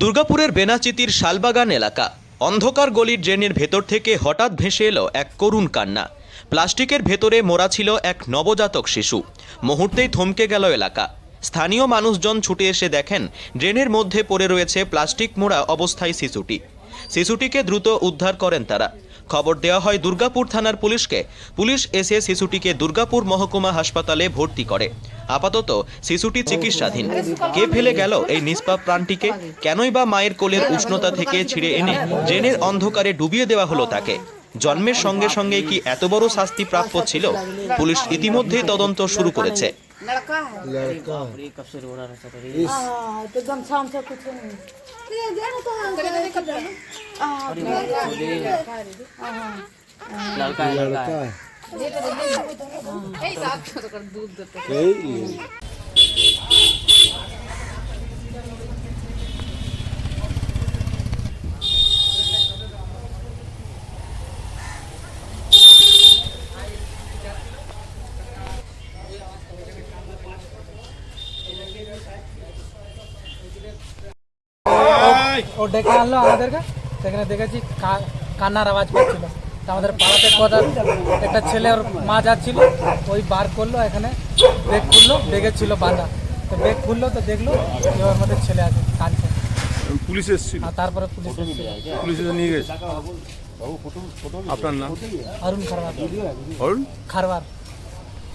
দুর্গাপুরের বেনাচিতির শালবাগান এলাকা। অন্ধকার গলির ড্রেনের ভেতর থেকে হঠাৎ ভেসে এলো এক করুণ কান্না। প্লাস্টিকের ভেতরে মোড়া ছিল এক নবজাতক শিশু। মুহূর্তেই থমকে গেল এলাকা। স্থানীয় মানুষজন ছুটে এসে দেখেন ড্রেনের মধ্যে পড়ে রয়েছে প্লাস্টিক মোড়া অবস্থায় শিশুটিকে দ্রুত উদ্ধার করেন তারা। খবর দেওয়া হয় দুর্গাপুর থানার পুলিশকে। পুলিশ এসে শিশুটিকে দুর্গাপুর মহকুমা হাসপাতালে ভর্তি করে। আপাতত শিশুটি চিকিৎসাধীন। কে ফেলে গেল এই নিষ্পাপ প্রাণটিকে? কেনই বা মায়ের কোলের উষ্ণতা থেকে ছিঁড়ে এনে ড্রেনের অন্ধকারে ডুবিয়ে দেওয়া হলো তাকে? জন্মের সঙ্গে সঙ্গে কি এত বড় শাস্তি প্রাপ্য ছিল? পুলিশ ইতিমধ্যেই তদন্ত শুরু করেছে। लड़का है लड़का कब से रो रहा था तो एकदम शाम से कुछ नहीं ये देना तो लड़का है लड़का है साथ दूध देते ও ডেকে আনলো আমাদেরকে। সেখানে দেখেছি কান্নার আওয়াজ পাচ্ছিল। তো আমাদের পাড়াতে কথা একটা ছেলে ওর মা যাচ্ছিল, ওই বার করলো, এখানে ব্রেক খুললো, ব্রেকের ছিল বাঁধা। তো ব্রেক খুললো তো দেখলো ওর মধ্যে ছেলে আছে কাঁদছে। পুলিশ এসেছিল, আর তারপরে পুলিশ এসেছিল। পুলিশ এসে নিয়ে গেছে। আপনার নাম? অরুণ খারবার। অরুণ খারবার।